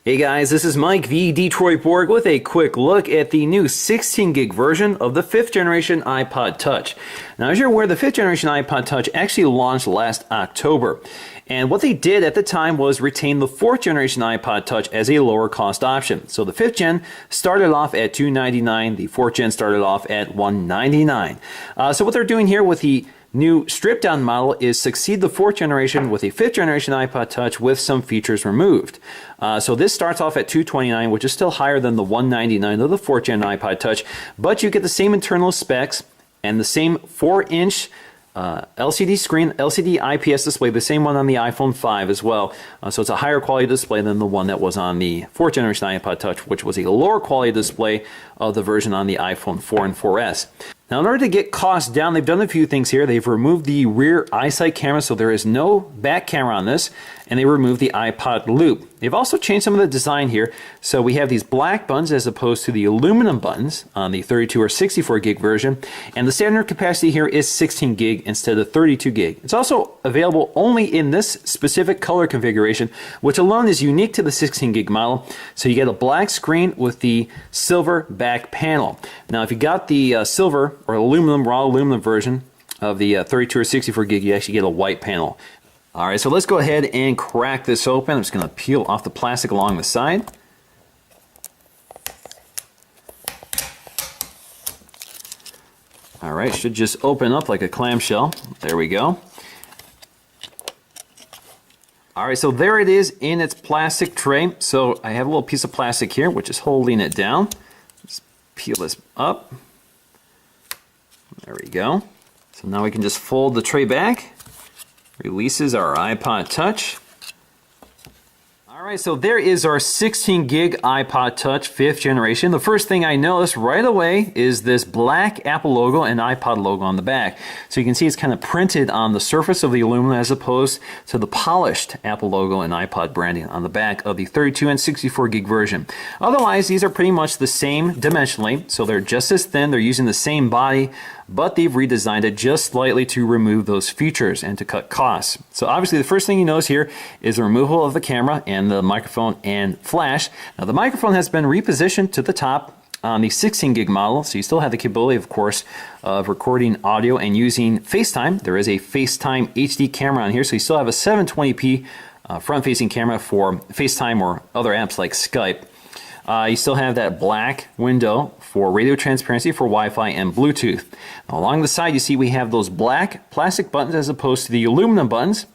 Hey guys, this is Mike, the Detroit Borg, with a quick look at the new 16 gig version of the 5th generation iPod Touch. Now, as you're aware, the 5th generation iPod Touch actually launched last October. And what they did at the time was retain the 4th generation iPod Touch as a lower cost option. So the 5th gen started off at $299, the 4th gen started off at $199. So what they're doing here with the new stripped down model is succeed the 4th generation with a 5th generation iPod Touch with some features removed. So this starts off at $229, which is still higher than the $199 of the 4th gen iPod Touch, but you get the same internal specs and the same 4-inch LCD screen, LCD IPS display, the same one on the iPhone 5 as well. So it's a higher quality display than the one that was on the 4th generation iPod Touch, which was a lower quality display of the version on the iPhone 4 and 4S. Now, in order to get costs down, they've done a few things here. They've removed the rear eyesight camera, so there is no back camera on this, and they removed the iPod loop. They've also changed some of the design here. So we have these black buttons as opposed to the aluminum buttons on the 32 or 64 gig version, and the standard capacity here is 16 gig instead of 32 gig. It's also available only in this specific color configuration, which alone is unique to the 16 gig model. So you get a black screen with the silver back panel. Now, if you got the silver or aluminum, raw aluminum version of the 32 or 64 gig, you actually get a white panel. All right, so let's go ahead and crack this open. I'm just going to peel off the plastic along the side. All right, should just open up like a clamshell. There we go. All right, so there it is in its plastic tray. So I have a little piece of plastic here, which is holding it down. Just peel this up. There we go. So now we can just fold the tray back. Releases our iPod Touch. Alright, so there is our 16 gig iPod Touch 5th generation. The first thing I noticed right away is this black Apple logo and iPod logo on the back. So you can see it's kind of printed on the surface of the aluminum as opposed to the polished Apple logo and iPod branding on the back of the 32 and 64 gig version. Otherwise, these are pretty much the same dimensionally, so they're just as thin, they're using the same body, but they've redesigned it just slightly to remove those features and to cut costs. So obviously the first thing you notice here is the removal of the camera and the microphone and flash. Now the microphone has been repositioned to the top on the 16 gig model, so you still have the capability, of course, of recording audio and using FaceTime. There is a FaceTime HD camera on here, so you still have a 720p front-facing camera for FaceTime or other apps like Skype. You still have that black window for radio transparency for Wi-Fi and Bluetooth. Now, along the side, you see we have those black plastic buttons as opposed to the aluminum buttons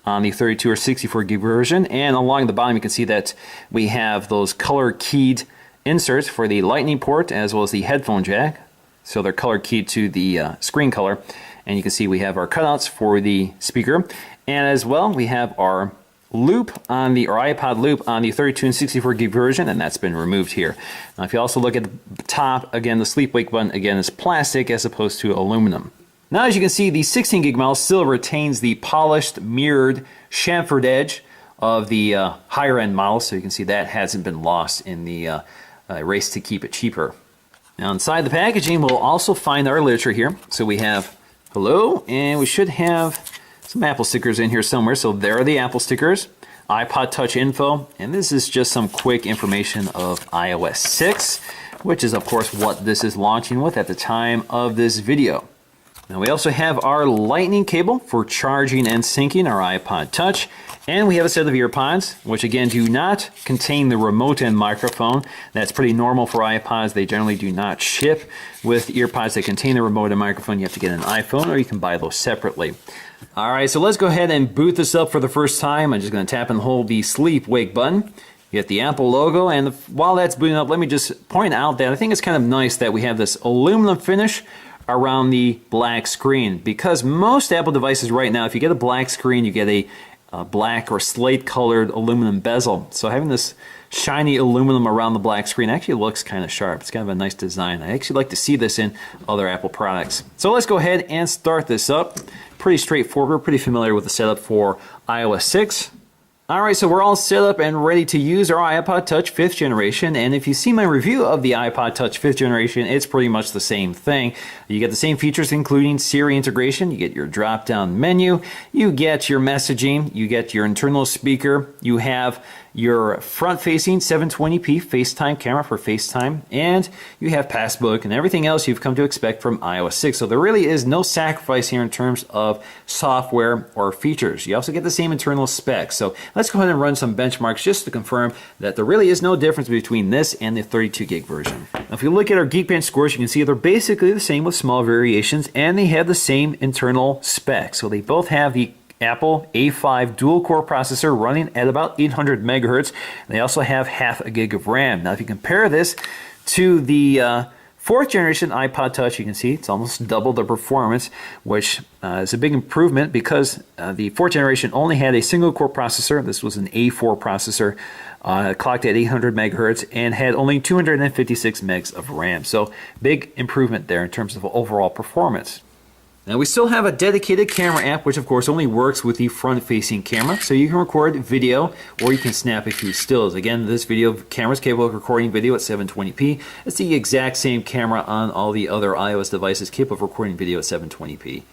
on the 32 or 64 gig version. And along the bottom, you can see that we have those color-keyed inserts for the lightning port as well as the headphone jack. So they're color-keyed to the screen color. And you can see we have our cutouts for the speaker. And as well, we have our loop on the, or iPod loop on the 32 and 64 gig version, and that's been removed here. Now, if you also look at the top, again, the sleep wake button, again, is plastic as opposed to aluminum. Now, as you can see, the 16 gig model still retains the polished, mirrored chamfered edge of the higher end model, so you can see that hasn't been lost in the race to keep it cheaper. Now, inside the packaging, we'll also find our literature here. So we have hello, and we should have some Apple stickers in here somewhere. So there are the Apple stickers, iPod Touch info, and this is just some quick information of iOS 6, which is of course what this is launching with at the time of this video. Now we also have our lightning cable for charging and syncing our iPod Touch, and we have a set of earpods, which again do not contain the remote and microphone. That's pretty normal for iPods. They generally do not ship with earpods that contain the remote and microphone. You have to get an iPhone, or you can buy those separately. All right, so let's go ahead and boot this up for the first time. I'm just going to tap and hold the sleep wake button. You get the Apple logo, and while that's booting up, let me just point out that I think it's kind of nice that we have this aluminum finish around the black screen, because most Apple devices right now, if you get a black screen, you get a black or slate colored aluminum bezel. So having this shiny aluminum around the black screen actually looks kind of sharp. It's kind of a nice design. I actually like to see this in other Apple products. So let's go ahead and start this up. Pretty straightforward. We're pretty familiar with the setup for iOS 6. Alright, so we're all set up and ready to use our iPod Touch 5th generation, and if you see my review of the iPod Touch 5th generation, it's pretty much the same thing. You get the same features including Siri integration, you get your drop-down menu, you get your messaging, you get your internal speaker, you have your front-facing 720p FaceTime camera for FaceTime, and you have Passbook and everything else you've come to expect from iOS 6. So there really is no sacrifice here in terms of software or features. You also get the same internal specs. So let's go ahead and run some benchmarks just to confirm that there really is no difference between this and the 32 gig version. Now, if you look at our Geekbench scores, you can see they're basically the same with small variations, and they have the same internal specs. So they both have the Apple A5 dual-core processor running at about 800 megahertz. They also have half a gig of RAM. Now, if you compare this to the fourth generation iPod Touch, you can see it's almost double the performance, which is a big improvement because the fourth generation only had a single-core processor. This was an A4 processor, clocked at 800 megahertz, and had only 256 megs of RAM. So, big improvement there in terms of overall performance. Now we still have a dedicated camera app, which of course only works with the front-facing camera, so you can record video or you can snap a few stills. Again, this video camera is capable of recording video at 720p. It's the exact same camera on all the other iOS devices capable of recording video at 720p.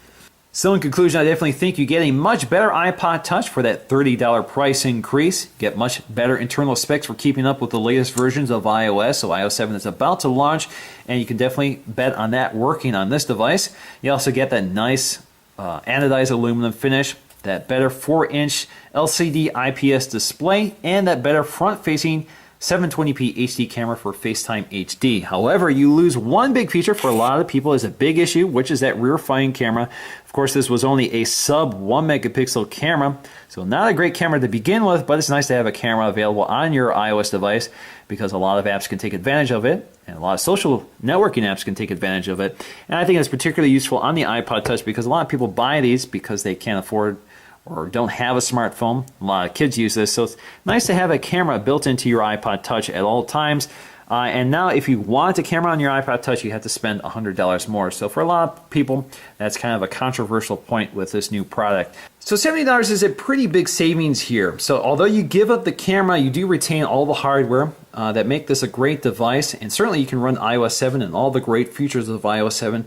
So in conclusion, I definitely think you get a much better iPod Touch for that $30 price increase. Get much better internal specs for keeping up with the latest versions of iOS. So iOS 7 is about to launch, and you can definitely bet on that working on this device. You also get that nice anodized aluminum finish, that better 4-inch LCD IPS display, and that better front-facing 720p HD camera for FaceTime HD. However, you lose one big feature for a lot of people is a big issue, which is that rear-facing camera. Of course, this was only a sub 1 megapixel camera, so not a great camera to begin with, but it's nice to have a camera available on your iOS device because a lot of apps can take advantage of it, and a lot of social networking apps can take advantage of it. And I think it's particularly useful on the iPod Touch because a lot of people buy these because they can't afford or don't have a smartphone. A lot of kids use this, so it's nice to have a camera built into your iPod Touch at all times. And now if you want a camera on your iPod Touch, you have to spend $100 more. So for a lot of people, that's kind of a controversial point with this new product. So $70 is a pretty big savings here. So although you give up the camera, you do retain all the hardware that make this a great device. And certainly you can run iOS 7 and all the great features of iOS 7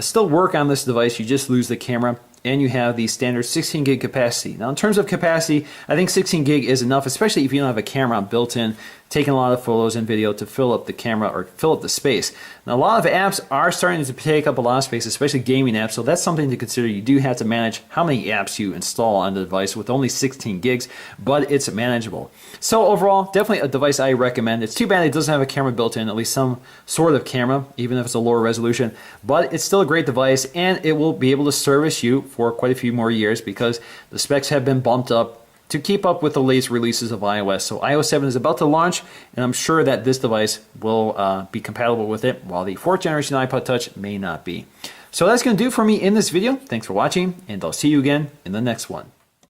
still work on this device. You just lose the camera, and you have the standard 16 gig capacity. Now in terms of capacity, I think 16 gig is enough, especially if you don't have a camera built in, taking a lot of photos and video to fill up the camera or fill up the space. Now a lot of apps are starting to take up a lot of space, especially gaming apps, so that's something to consider. You do have to manage how many apps you install on the device with only 16 gigs, but it's manageable. So overall, definitely a device I recommend. It's too bad it doesn't have a camera built in, at least some sort of camera, even if it's a lower resolution, but it's still a great device, and it will be able to service you for quite a few more years because the specs have been bumped up to keep up with the latest releases of iOS. So iOS 7 is about to launch, and I'm sure that this device will be compatible with it, while the 4th generation iPod Touch may not be. So that's going to do for me in this video. Thanks for watching, and I'll see you again in the next one.